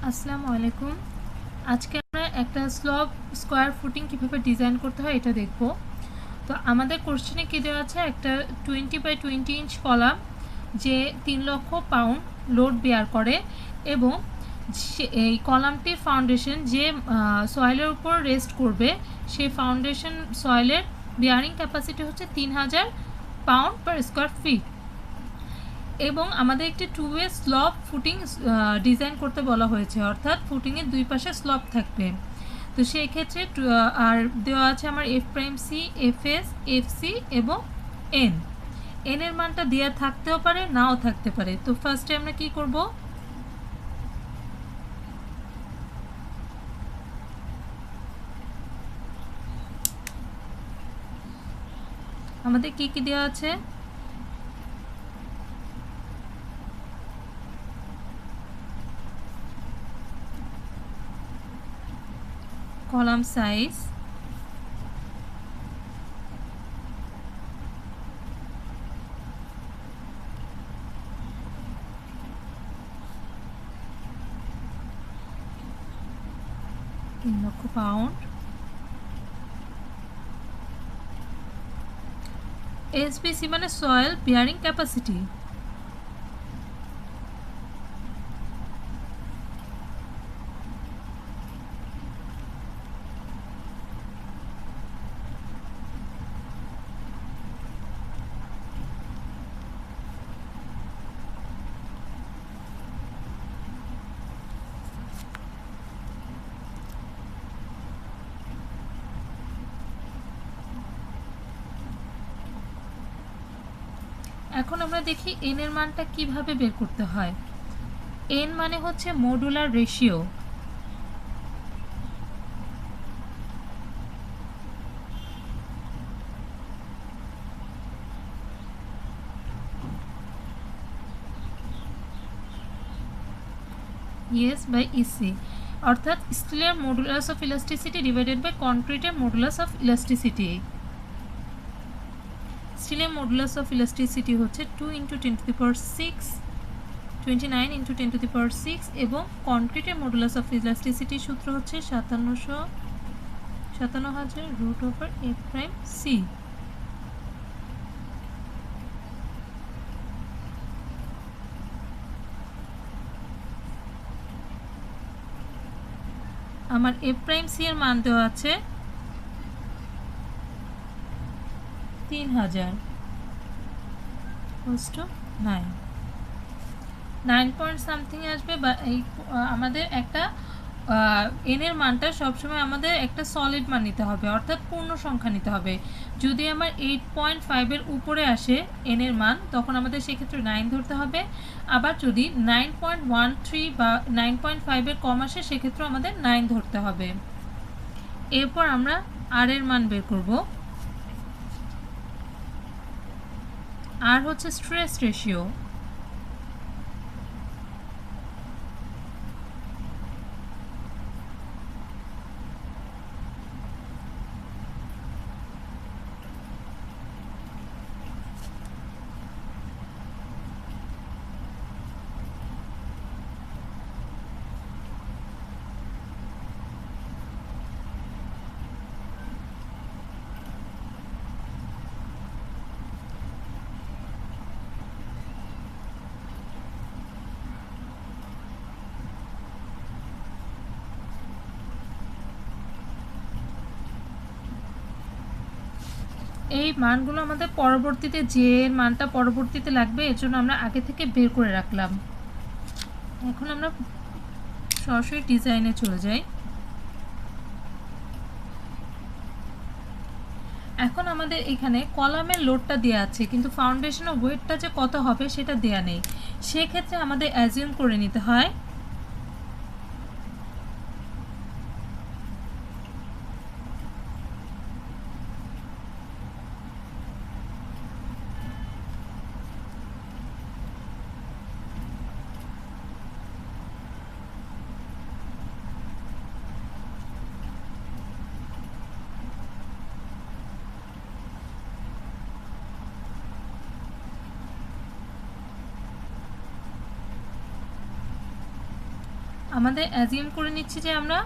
আসসালামু আলাইকুম। আজকে আমরা একটা স্লব স্কোয়ার ফুটিং কীভাবে ডিজাইন করতে হয় এটা দেখব। তো আমাদের কোশ্চেনে কী দেওয়া আছে, একটা 20 বাই 20 ইঞ্চ কলাম যে 3 লক্ষ পাউন্ড লোড বেয়ার করে এবং এই কলামটির ফাউন্ডেশন যে সয়েলের উপর রেস্ট করবে সেই ফাউন্ডেশন সয়েলের বেয়ারিং ক্যাপাসিটি হচ্ছে 3000 পাউন্ড পার স্কোয়ার ফিট এবং আমাদের একটি 2 ওয়ে স্লব ফুটিং ডিজাইন করতে বলা হয়েছে, অর্থাৎ ফুটিংয়ের দুই পাশে স্লব থাকবে। তো সেই ক্ষেত্রে আর দেওয়া আছে আমার F prime C, FS, FC এবং এন। এর মানটা দেওয়া থাকতেও পারে নাও থাকতে পারে। তো ফার্স্টে আমরা কি করব, আমাদের কি কি দেওয়া আছে, কলাম সাইজ, পাউন্ড, এসবিসি মানে সয়েল বিয়ারিং ক্যাপাসিটি, এখন আমরা দেখি এন এর মানটা কিভাবে বের করতে হয়। এন মানে হচ্ছে modular ratio. ES by EC, অর্থাৎ স্টিলের modulus of elasticity divided by কনক্রিটের মডুলাস অফ ইলাস্টিসিটি। স্টিলের মডুলাস অফ ইলাস্টিসিটি হচ্ছে 2 × 10⁶, 29 × 10⁶, এবং কনক্রিটের মডুলাস অফ ইলাস্টিসিটি সূত্র হচ্ছে 57,000 √F প্রাইম সি। আমার এফ প্রাইম সি এর মান দেওয়া আছে 3000 9 পয়েন্ট সামথিং আসবে। বা এই আমাদের একটা এন এর মানটা সবসময় আমাদের একটা সলিড মান নিতে হবে, অর্থাৎ পূর্ণ সংখ্যা নিতে হবে। যদি আমার 8.5 এর উপরে আসে এন এর মান, তখন আমাদের সেক্ষেত্রে 9 ধরতে হবে। আবার যদি 9.13 বা 9.5 এর কম আসে সেক্ষেত্রে আমাদের 9 ধরতে হবে। এরপর আমরা আর এর মান বের করব। আর হচ্ছে স্ট্রেস রেশিও। এই মানগুলো আমাদের পরবর্তীতে যে মানটা পরবর্তীতে লাগবে এর জন্য আমরা আগে থেকে বের করে রাখলাম। এখন আমরা সরাসরি ডিজাইনে চলে যাই। এখন আমাদের এখানে কলামের লোডটা দেওয়া আছে, কিন্তু ফাউন্ডেশনের ওয়েটটা যে কত হবে সেটা দেওয়া নেই। সেক্ষেত্রে আমাদের অ্যাজিউম করে নিতে হয় আমাদের অ্যাজিউম করে নিচ্ছি যে আমরা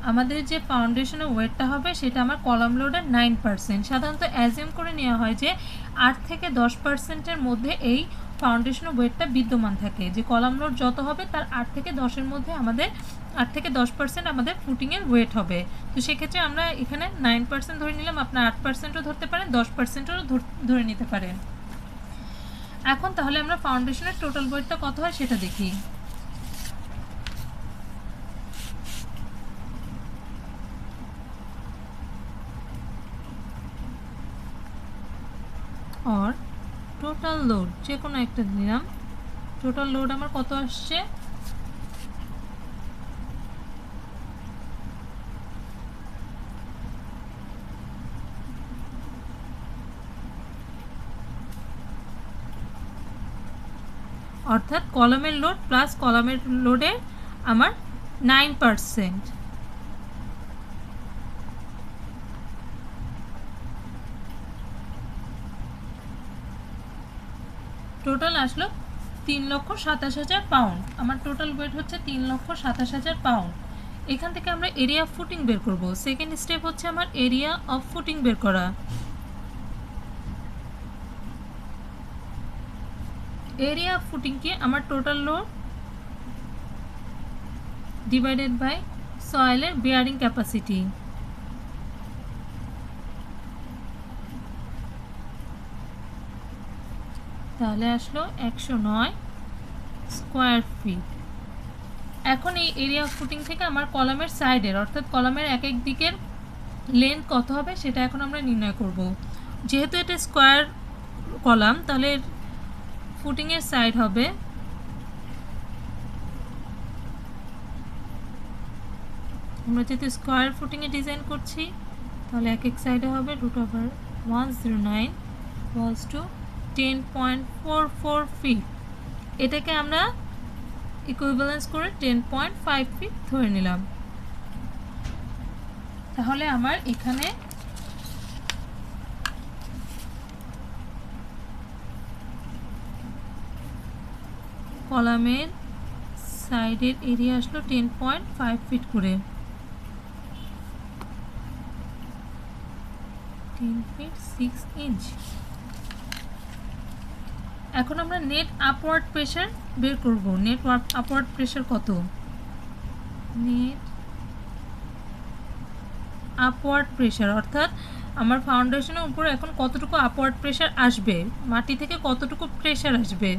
আমাদের যে ফাউন্ডেশনের ওয়েটটা হবে সেটা আমার কলাম লোডের 9%। সাধারণত অ্যাজিউম করে নেওয়া হয় যে 8 থেকে 10%-এর মধ্যে এই ফাউন্ডেশনের ওয়েটটা বিদ্যমান থাকে, যে কলাম লোড যত হবে তার 8 থেকে 10-এর মধ্যে আমাদের 8 থেকে 10% আমাদের ফুটিংয়ের ওয়েট হবে। তো সেক্ষেত্রে আমরা এখানে 9% ধরে নিলাম, আপনার 8%ও ধরতে পারেন, 10%ও ধরে নিতে পারেন। এখন তাহলে আমরা ফাউন্ডেশনের টোটাল ওয়েটটা কত হয় সেটা দেখি। और টোটাল লোড যে কোনো একটা দিলাম, টোটাল লোড আমার কত আসছে, অর্থাৎ কলামের লোড প্লাস কলামের লোডের আমার 9%। টোটাল আসলো 3,27,000 পাউন্ড। আমার টোটাল ওয়েট হচ্ছে 3,27,000 পাউন্ড। এখান থেকে আমরা এরিয়া অফ ফুটিং বের করব। সেকেন্ড স্টেপ হচ্ছে আমার এরিয়া অফ ফুটিং বের করা। এরিয়া অফ ফুটিং কি আমার টোটাল লোড ডিভাইডেড বাই সয়েলের বিয়ারিং ক্যাপাসিটি। তাহলে আসলো 109 স্কোয়ার ফিট। এখন এই এরিয়া অফ ফুটিং থেকে আমার কলামের সাইডের অর্থাৎ কলামের এক এক দিকের লেন্থ কত হবে সেটা এখন আমরা নির্ণয় করব। যেহেতু এটা স্কোয়ার কলাম তাহলে ফুটিংয়ের সাইড হবে আমরা যেহেতু স্কোয়ার ফুটিংয়ে ডিজাইন করছি তাহলে এক এক সাইডে হবে √109 ইকুয়ালস টু 10.44 ফিট। এটাকে আমরা ইকুইভ্যালেন্স করে 10.5 ফিট ধরে নিলাম। তাহলে আমার এখানে কলামের সাইডের এরিয়া আসলো 10.5 ফিট করে, 10 ফিট 6 ইঞ্চ। এখন আমরা নেট আপওয়ার্ড প্রেসার বের করব। নেট আপওয়ার্ড প্রেসার কত, নেট আপওয়ার্ড প্রেসার অর্থাৎ আমার ফাউন্ডেশনের উপর এখন কতটুকু আপওয়ার্ড প্রেসার আসবে, মাটি থেকে কতটুকু প্রেসার আসবে।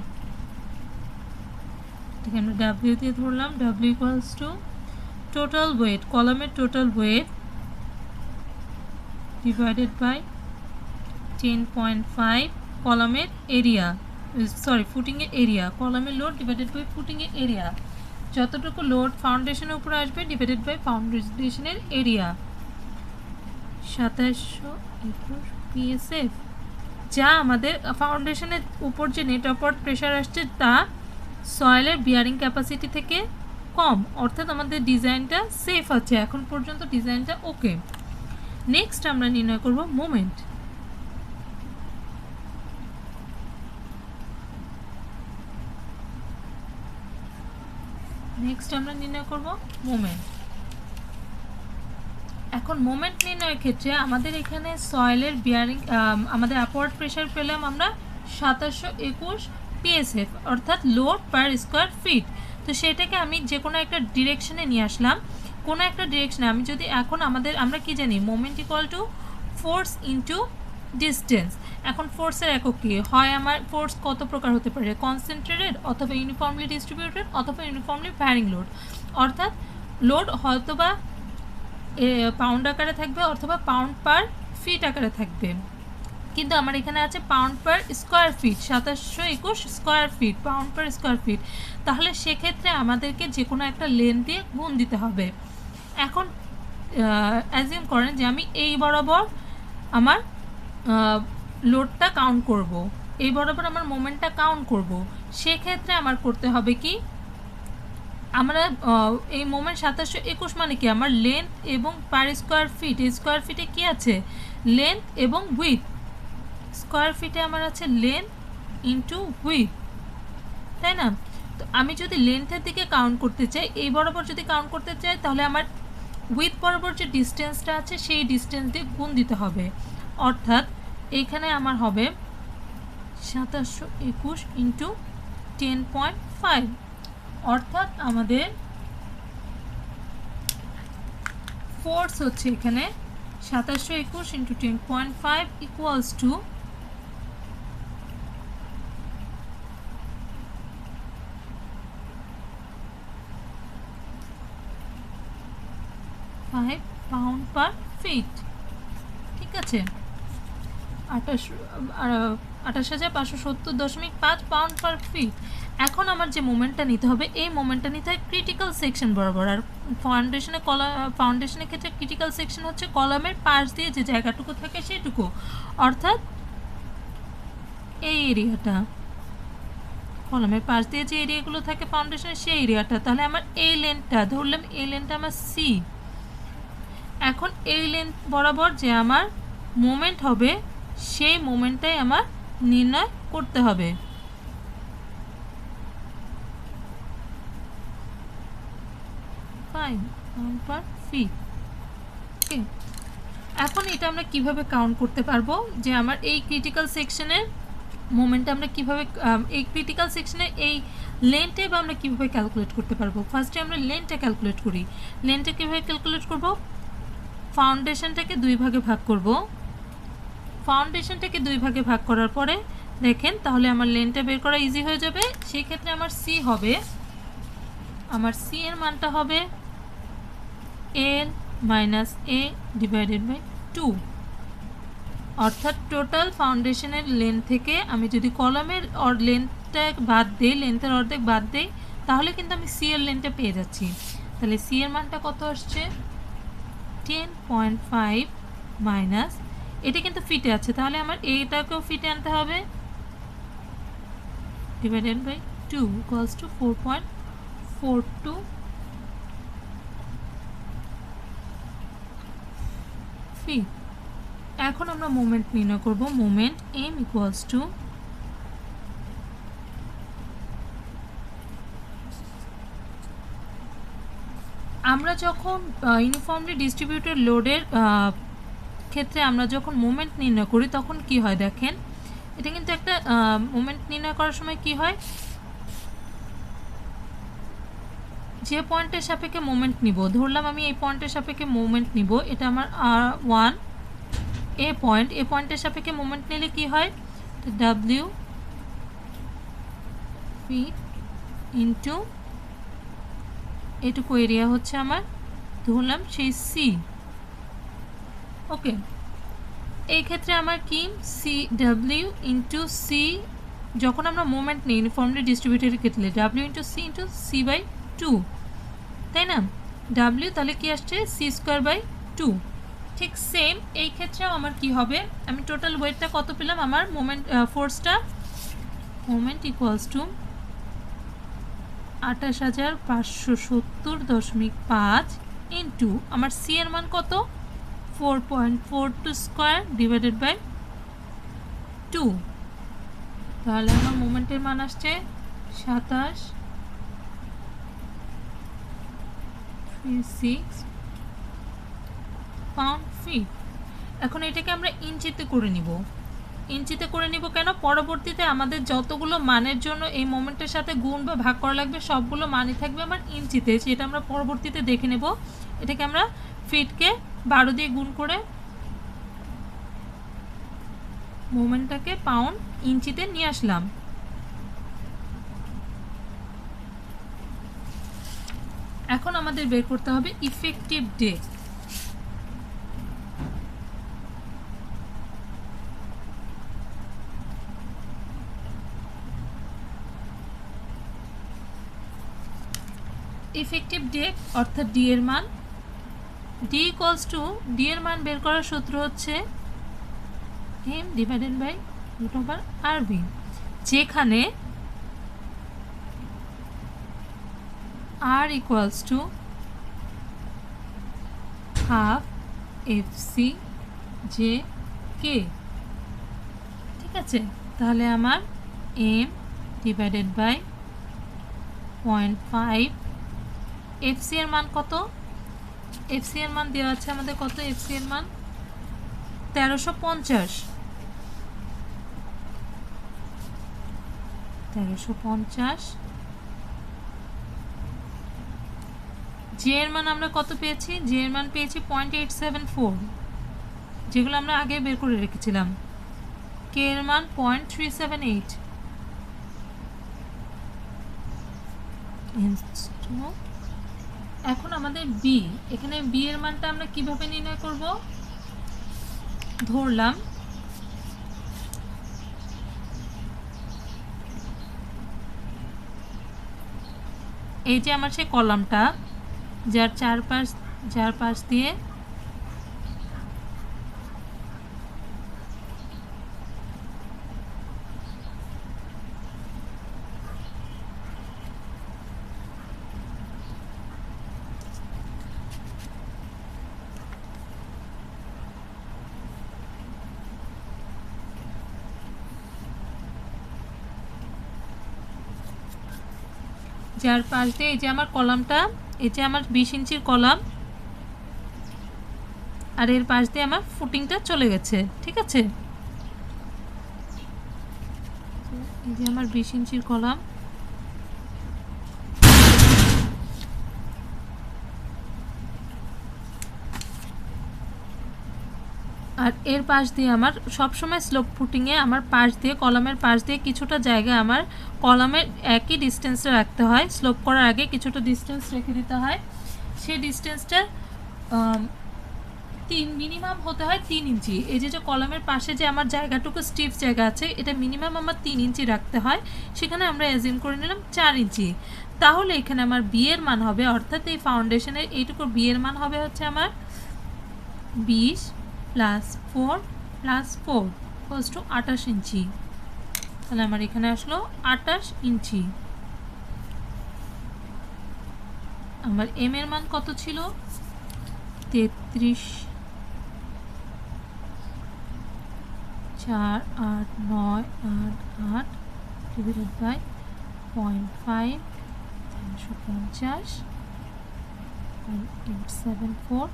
ঠিক আছে, আমরা ডাব্লিউ দিয়ে ধরলাম। W equals to total wait, কলামের টোটাল ওয়েট ডিভাইডেড বাই 10.5 কলামের এরিয়া, সরি ফুটিংয়ের এরিয়া, কলামের লোড ডিভাইডেড বাই ফুটিংয়ের এরিয়া। যতটুকু লোড ফাউন্ডেশনের উপরে আসবে ডিভাইডেড বাই ফাউন্ডেশনের এরিয়া 2720 PSF, যা আমাদের ফাউন্ডেশনের উপর যে নেট আপওয়ার্ড প্রেসার আসছে তা সয়েলের বিয়ারিং ক্যাপাসিটি থেকে কম, অর্থাৎ আমাদের ডিজাইনটা সেফ আছে, এখন পর্যন্ত ডিজাইনটা ওকে। নেক্সট আমরা নির্ণয় করব মোমেন্ট। নেক্সট আমরা নির্ণয় করব মোমেন্ট। এখন মোমেন্ট নির্ণয়ের ক্ষেত্রে আমাদের এখানে সয়েলের বিয়ারিং আমাদের আপওয়ার্ড প্রেসার পেলাম আমরা 2721 PSF অর্থাৎ লোড পার স্কোয়ার ফিট। তো সেটাকে আমি যে কোনো একটা ডিরেকশনে নিয়ে আসলাম, কোনো একটা ডিরেকশনে আমি যদি এখন আমরা কি জানি moment equal to force into distance. এখন ফোর্সের একক কি হয়, আমার ফোর্স কত প্রকার হতে পারে, কনসেন্ট্রেটেড অথবা ইউনিফর্মলি ডিস্ট্রিবিউটেড অথবা ইউনিফর্মলি ভ্যারিং লোড, অর্থাৎ লোড হয়তোবা পাউন্ড আকারে থাকবে অথবা পাউন্ড পার ফিট আকারে থাকবে, কিন্তু আমার এখানে আছে pound per square feet, 2721 square feet, pound per square feet. তাহলে সেক্ষেত্রে আমাদেরকে যে কোনো একটা লেন দিয়ে গুণ দিতে হবে। এখন অ্যাজিউম করেন যে আমি এই বরাবর আমার লোডটা কাউন্ট করব, এই বরাবর আমার মোমেন্টটা কাউন্ট করব। সেক্ষেত্রে আমার করতে হবে কি, আমরা এই মোমেন্ট 2721 মানে কি আমার লেন্থ এবং পার স্কোয়ার ফিট, এই স্কোয়ার ফিটে কি আছে লেন্থ এবং উইথ, স্কোয়ার ফিটে আমার আছে লেন্থ ইন্টু উইথ, তাই না। তো আমি যদি লেন্থের দিকে কাউন্ট করতে চাই, এই বরাবর যদি কাউন্ট করতে চাই, তাহলে আমার উইথ বরাবর যে ডিস্টেন্সটা আছে সেই ডিস্টেন্স দিয়ে গুণ দিতে হবে। অর্থাৎ এইখানে আমার হবে 2721 ইন্টু 10.5, অর্থাৎ আমাদের ফোর্স হচ্ছে এখানে 2721 into 10.5 equals to 5 pound per fit. ঠিক আছে, 28,570.5 পাউন্ড পার ফিট। এখন আমার যে মোমেন্টটা নিতে হবে, এই মোমেন্টটা নিতে হয় ক্রিটিক্যাল সেকশন বরাবর। আর ফাউন্ডেশনের ক্ষেত্রে ক্রিটিক্যাল সেকশন হচ্ছে কলামের পাশ দিয়ে যে জায়গাটুকু থাকে সেটুকু, অর্থাৎ এই এরিয়াটা, কলামের পাশ দিয়ে যে এরিয়াগুলো থাকে ফাউন্ডেশনের সেই এরিয়াটা। তাহলে আমার এই লেন্থটা ধরলাম, এই লেন্থটা আমার সি। এখন এই লেন্থ বরাবর যে আমার মোমেন্ট হবে সেই মোমেন্টটাই আমার নির্ণয় করতে হবে। পাউন্ড পার ফিট। ওকে, এখন এটা আমরা কিভাবে কাউন্ট করতে পারবো যে আমার এই ক্রিটিক্যাল সেকশনের মোমেন্টটা আমরা কিভাবে, এই ক্রিটিক্যাল সেকশনের এই লেন্থে বা আমরা কিভাবে ক্যালকুলেট করতে পারবো। ফার্স্টে আমরা লেন্থটা ক্যালকুলেট করি। লেন্থটা কিভাবে ক্যালকুলেট করব, ফাউন্ডেশনটাকে 2 ভাগে ভাগ করব। ফাউন্ডেশনটাকে 2 ভাগে ভাগ করার পরে দেখেন তাহলে আমার লেন্থটা বের করা ইজি হয়ে যাবে। সেই ক্ষেত্রে আমার সি হবে, আমার সি এর মানটা হবে L minus A divided by 2, অর্থাৎ টোটাল ফাউন্ডেশনের লেন্থ থেকে আমি যদি কলামের লেন্থটা বাদ দিই, লেন্থের অর্ধেক বাদ দিই, তাহলে কিন্তু আমি সি এর লেন্থটা পেয়ে যাচ্ছি। তাহলে সি এর মানটা কত আসছে 10.5 মাইনাস, এটা কিন্তু ফিটে আছে, তাহলে আমার এইটাকেও ফিটে আনতে হবে, divided by 2 equals to 4.42 feet. এখন আমরা মোমেন্ট নির্ণয় করব। মোমেন্ট এম ইকুয়ালস টু আমরা যখন ইউনিফর্মলি ডিস্ট্রিবিউটেড লোডের ক্ষেত্রে আমরা যখন মোমেন্ট নির্ণয় করি তখন কি হয় দেখেন, এটা কিন্তু একটা মোমেন্ট নির্ণয় করার সময় কি হয়, যে পয়েন্টের সাপেক্ষে মোমেন্ট নিব, ধরলাম আমি এই পয়েন্টের সাপেক্ষে মোমেন্ট নিব, এটা আমার R1 এ পয়েন্ট, এ পয়েন্টের সাপেক্ষে মোমেন্ট নিলে কি হয়, W ফিট ইন্টু এটুকু এরিয়া হচ্ছে আমার, ধরলাম সেই সি। ওকে, এই ক্ষেত্রে আমার কি সি ডাব্লিউ ইন্টু সি, যখন আমরা মোমেন্ট নিই ইউনিফর্মলি ডিস্ট্রিবিউটেড ক্ষেত্রে ডাব্লিউ ইন্টু সি বাই 2, তাই না, ডাব্লিউ তাহলে কি আসছে সি স্কোয়ার বাই 2। ঠিক সেম এই ক্ষেত্রেও আমার কি হবে, আমি টোটাল ওয়েটটা কত পেলাম, আমার মোমেন্ট ফোর্সটা, মোমেন্ট ইকুয়ালস টু 28,570.5 ইন্টু আমার সি এর মান কত 4.42 স্কোয়ার ডিভাইডেড বাই 2, তাহলে আমার মোমেন্টের মান আসছে 2736 পাউন্ড ফিট। এখন এটাকে আমরা ইঞ্চিতে করে নিব। ইঞ্চিতে করে নিব কেন, পরবর্তীতে আমাদের যতগুলো মানের জন্য এই মোমেন্টের সাথে গুণ বা ভাগ করা লাগবে সবগুলো মানই থাকবে আমার ইঞ্চিতে, সেটা আমরা পরবর্তীতে দেখে নেব। এটাকে আমরা ফিটকে 12 দিয়ে গুণ করে মোমেন্টটাকে পাউন্ড ইঞ্চিতে নিয়ে আসলাম। এখন আমাদের বের করতে হবে ইফেক্টিভ ডে। ইফেক্টিভ ডে অর্থাৎ ডি এর মান, ডি ইকুয়ালস টু, ডি এর মান বের করার সূত্র হচ্ছে M divided by root over R B, যেখানে R equals to half F C J K. ঠিক আছে, তাহলে আমার এম ডিভাইডেড বাই 0.5। এফসি এর মান কত? এফসি এর মান দেওয়া আছে আমাদের কত? এফসি এর মান 1350। 1350। জে এর মান আমরা কত পেয়েছি? জে এর মান পেয়েছি 0.874, যেগুলো আমরা আগে বের করে রেখেছিলাম। কে এর মান 0.378। এখন আমাদের বি, এখানে বি এর মানটা আমরা কিভাবে নির্ণয় করব? ধরলাম এই যে আমার সেই কলামটা যার চারপাশ দিয়ে এই যে আমার কলামটা, এই যে আমার 20 ইঞ্চির কলাম, আর এর পাশ দিয়ে আমার ফুটিংটা চলে গেছে। ঠিক আছে, এই যে আমার 20 ইঞ্চির কলাম, আর এর পাশ দিয়ে আমার সবসময় স্লোপ ফুটিংয়ে আমার পাশ দিয়ে, কলামের পাশ দিয়ে কিছুটা জায়গা আমার কলামের একই ডিস্টেন্সে রাখতে হয়। স্লোপ করার আগে কিছুটা ডিস্টেন্স রেখে দিতে হয়। সেই ডিস্টেন্সটা মিনিমাম হতে হয় 3 ইঞ্চি। এই যে কলামের পাশে যে আমার জায়গাটুকু স্টিফ জায়গা আছে, এটা মিনিমাম আমার 3 ইঞ্চি রাখতে হয়। সেখানে আমরা অ্যাজিউম করে নিলাম 4 ইঞ্চি। তাহলে এখানে আমার বি এর মান হবে, অর্থাৎ এই ফাউন্ডেশনের এইটুকু বি এর মান হবে হচ্ছে আমার 20 + 4 + 4 = 28 ইঞ্চি। তাহলে আমার এখানে আসলো 28 ইঞ্চি। আমার এম এর মান কত ছিল? 33, 4, 8, 9, 8, 8 divided by 0.5, 350, 0.874।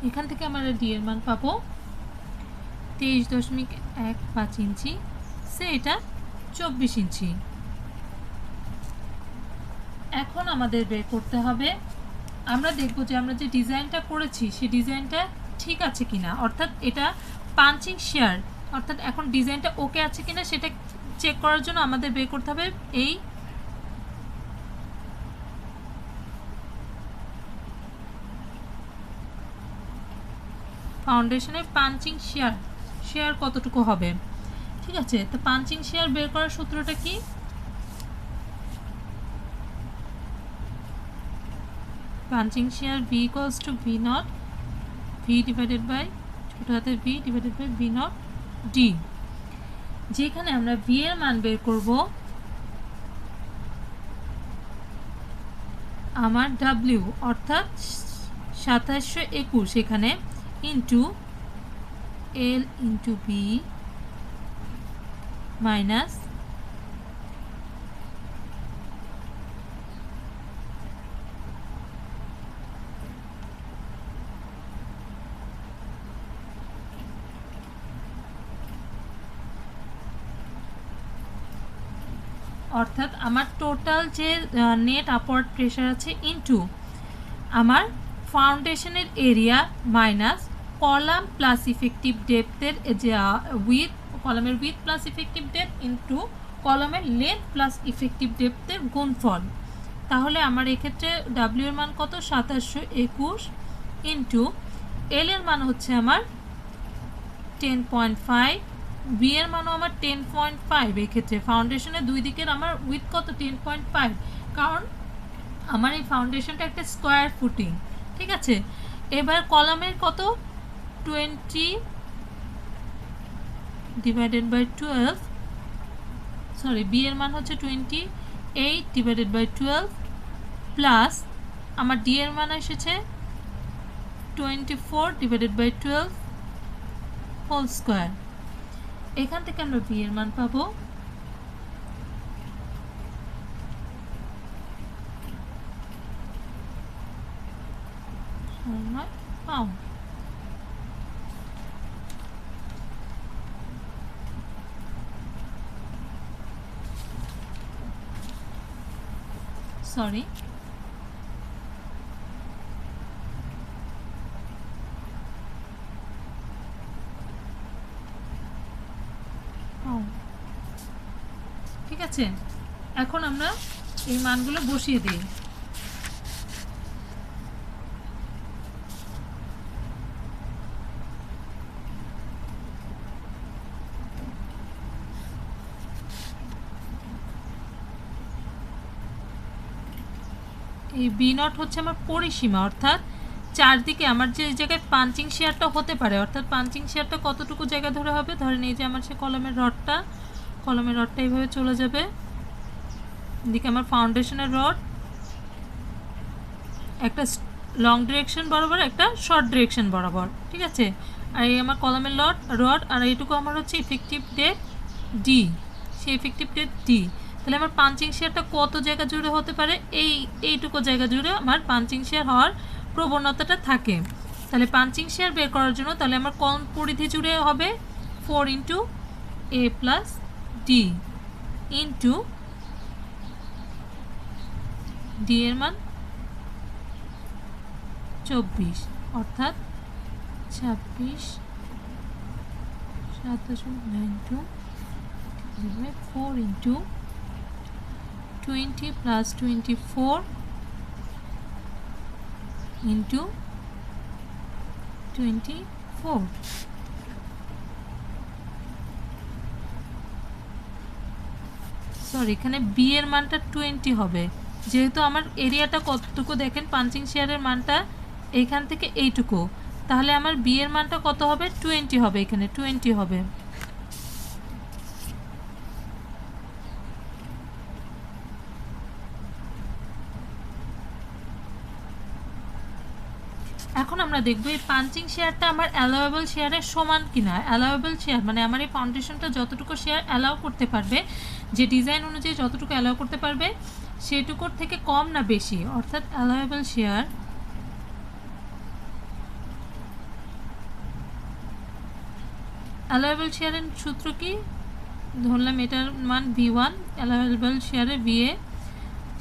এখান থেকে আমরা ডি এর মান পাবো 23.15 ইঞ্চি, সে এটা 24 ইঞ্চি। এখন আমাদের বের করতে হবে, আমরা দেখব যে আমরা যে ডিজাইনটা করেছি সেই ডিজাইনটা ঠিক আছে কিনা, অর্থাৎ এটা পাঞ্চিং শেয়ার, অর্থাৎ এখন ডিজাইনটা ওকে আছে কিনা সেটা চেক করার জন্য আমাদের বের করতে হবে এই ফাউন্ডেশনের পাঞ্চিং শেয়ার কতটুকু হবে। ঠিক আছে, তো পাঞ্চিং শেয়ার বের করার সূত্রটা কি? Punching share V = V0, V divided by ছোট হাতের V divided by V0 D। যেখানে আমরা V এর মান বের করব আমার W, অর্থাৎ 2721 এখানে into L into B minus অর্থাৎ আমার টোটাল যে নেট আপওয়ার্ড প্রেশার আছে ইনটু আমার ফাউন্ডেশনের area minus column plus effective ডেপথের যে উইথ, কলামের width plus effective depth into কলামের লেন্থ প্লাস ইফেক্টিভ ডেপথের গুণফল। তাহলে আমার এক্ষেত্রে ডাব্লিউ এর মান কত? 2721 ইনটু এল এর মান হচ্ছে আমার 10.5, বি এর মানও আমার 10.5। এক্ষেত্রে ফাউন্ডেশনের দুই দিকের আমার উইথ কত? 10.5, কারণ আমার এই ফাউন্ডেশনটা একটা স্কোয়ার ফুটিং। ঠিক আছে, এবার কলামের কত? 20 ডিভাইডেড বাই 12, সরি বি এর মান হচ্ছে 28 ডিভাইডেড বাই 12 প্লাস আমার ডি এর মান এসেছে 24 ডিভাইডেড বাই 12 হোল স্কোয়ার। এখান থেকে আমরা বি এর মান পাবো পাউন্ড। সরি, ঠিক আছে। এখন আমরা এই মানগুলো বসিয়ে দিই। এই বি নট হচ্ছে আমার পরিসীমা, অর্থাৎ চারদিকে আমার যে জায়গায় পাঞ্চিং শেয়ারটা হতে পারে, অর্থাৎ পাঞ্চিং শেয়ারটা কতটুকু জায়গা ধরে হবে। ধরেন এই যে আমার সে কলমের রডটা এইভাবে চলে যাবে, এদিকে আমার ফাউন্ডেশনের রড একটা লং ডিরেকশন বরাবর, একটা শর্ট ডিরেকশন বরাবর, ঠিক আছে। আর এই আমার কলমের রড আর এইটুকু আমার হচ্ছে ইফেক্টিভ ডেট ডি, সেই ইফেক্টিভ ডেট ডি। তাহলে আমার পাঞ্চিং শেয়ারটা কত জায়গা জুড়ে হতে পারে, এইটুকু জায়গা জুড়ে আমার পাঞ্চিং শেয়ার হওয়ার প্রবণতাটা থাকে। তাহলে পাঞ্চিং শেয়ার বের করার জন্য তাহলে আমার কোন পরিধি জুড়ে হবে, 4 ইন্টু এ প্লাস ডি ইন্টু ডি এর মান 24, অর্থাৎ 26 7.92 4 ইন্টু 20 প্লাস 24 ইন্টু 24। সরি, এখানে বি এর মানটা 20 হবে, যেহেতু আমার এরিয়াটা কতটুকু দেখেন, পাঞ্চিং শেয়ারের মানটা এইখান থেকে এইটুকু, তাহলে আমার বি এর মানটা কত হবে, 20 হবে, এখানে 20 হবে। এখন আমরা দেখব এই পাঞ্চিং শেয়ারটা আমার অ্যালাউয়েবল শেয়ারের সমান কিনা। অ্যালাউয়েবল শেয়ার মানে আমার এই ফাউন্ডেশনটা যতটুকু শেয়ার অ্যালাউ করতে পারবে, যে ডিজাইন অনুযায়ী যতটুকু অ্যালাউ করতে পারবে সেটুকুর থেকে কম না বেশি, অর্থাৎ অ্যালাউয়েবল শেয়ার শেয়ারের সূত্র কি, ধরলাম এটার মান V1, অ্যালাউয়েবল শেয়ারের VA,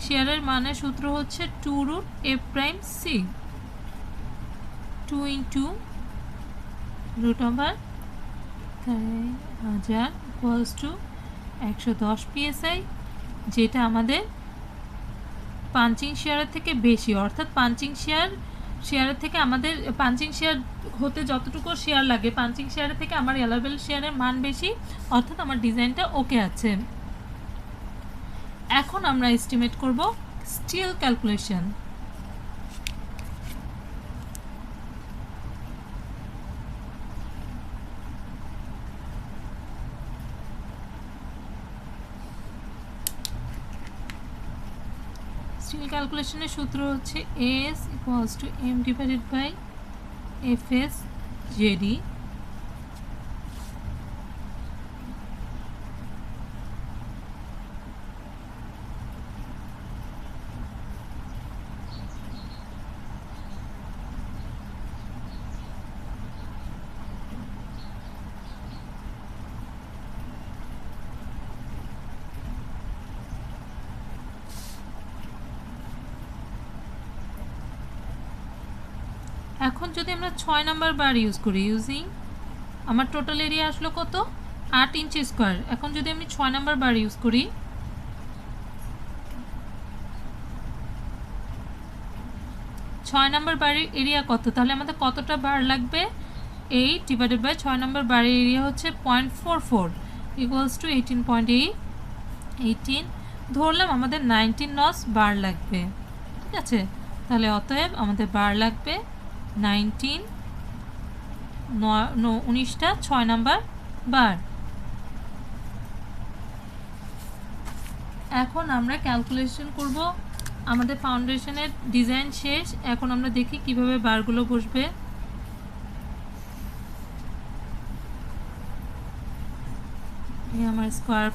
শেয়ারের মানের সূত্র হচ্ছে 2√A'(c) 2 into √1000 equals to 110 PSI, যেটা আমাদের পাঞ্চিং শেয়ারের থেকে বেশি, অর্থাৎ পাঞ্চিং শেয়ারের থেকে আমাদের পাঞ্চিং শেয়ার হতে যতটুকু শেয়ার লাগে, পাঞ্চিং শেয়ারের থেকে আমার অ্যালাউয়েবল শেয়ারের মান বেশি, অর্থাৎ আমার ডিজাইনটা ওকে আছে। এখন আমরা এস্টিমেট করব স্টিল ক্যালকুলেশন। স্টিল ক্যালকুলেশনের সূত্র হচ্ছে AS equals to M divided by FS JD। এখন যদি আমরা 6 নাম্বার বার ইউজ করি, ইউজিং আমার টোটাল এরিয়া আসলো কত, 8 ইঞ্চি স্কোয়ার। এখন যদি আমি 6 নাম্বার বার ইউজ করি, 6 নাম্বার বারের এরিয়া কত, তাহলে আমাদের কতটা বার লাগবে, 8 ডিভাইডেড বাই 6 নাম্বার বারের এরিয়া হচ্ছে 0.44 ইকুয়ালস টু 18.8, 18 ধরলাম আমাদের 19 নস বার লাগবে, ঠিক আছে। তাহলে অতএব আমাদের বার লাগবে 19, 19টা 6 নাম্বার বার। এখন আমরা ক্যালকুলেশন করব, আমাদের ফাউন্ডেশনের ডিজাইন শেষ। এখন আমরা দেখি কিভাবে বারগুলো বসবে। আমার স্কোয়ার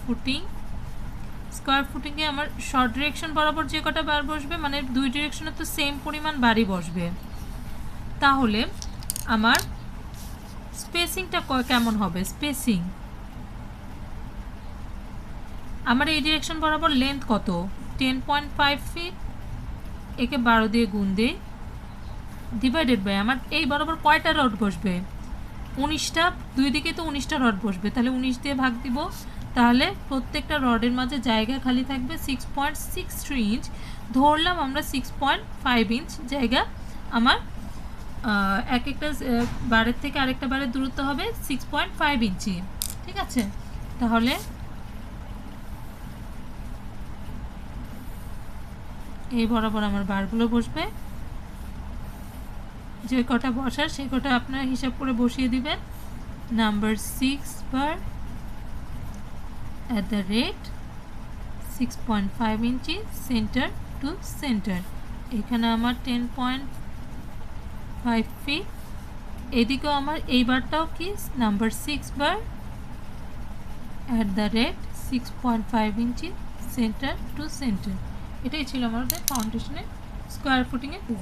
ফুটিংয়ে আমার শর্ট ডিরেকশন বরাবর যে কটা বার বসবে, মানে দুই ডিরেকশনে তো সেম পরিমাণ বারই বসবে, তাহলে আমার স্পেসিংটা কেমন হবে? স্পেসিং আমার এই ডিরেকশন বরাবর লেন্থ কত? 10.5 ফিট। একে 12 দিয়ে গুণ দিই, ডিভাইডেড বাই আমার এই বরাবর কয়টা রড বসবে? 19টা, দুই দিকে তো 19টা রড বসবে, তাহলে 19 দিয়ে ভাগ দিব, তাহলে প্রত্যেকটা রডের মাঝে জায়গা খালি থাকবে 6.63 ইঞ্চ। ধরলাম আমরা 6.5 ইঞ্চ জায়গা আমার এক একটা বারের থেকে আরেকটা বারের দূরত্ব হবে 6.5 ইঞ্চি, ঠিক আছে? তাহলে এই বরাবর আমার বারগুলো বসবে, যে কটা বসার সেই কটা আপনারা হিসাব করে বসিয়ে দিবেন। Number 6 bar at the rate 6.5 inch centre to centre. এখানে আমার 10.5 ফিট, এদিকেও আমার এই বারটাও কি number 6 bar at the rate 6.5 inch centre to centre. এটাই ছিল আমাদের ফাউন্ডেশনের স্কোয়ার ফুটিংয়ের ডিজাইন।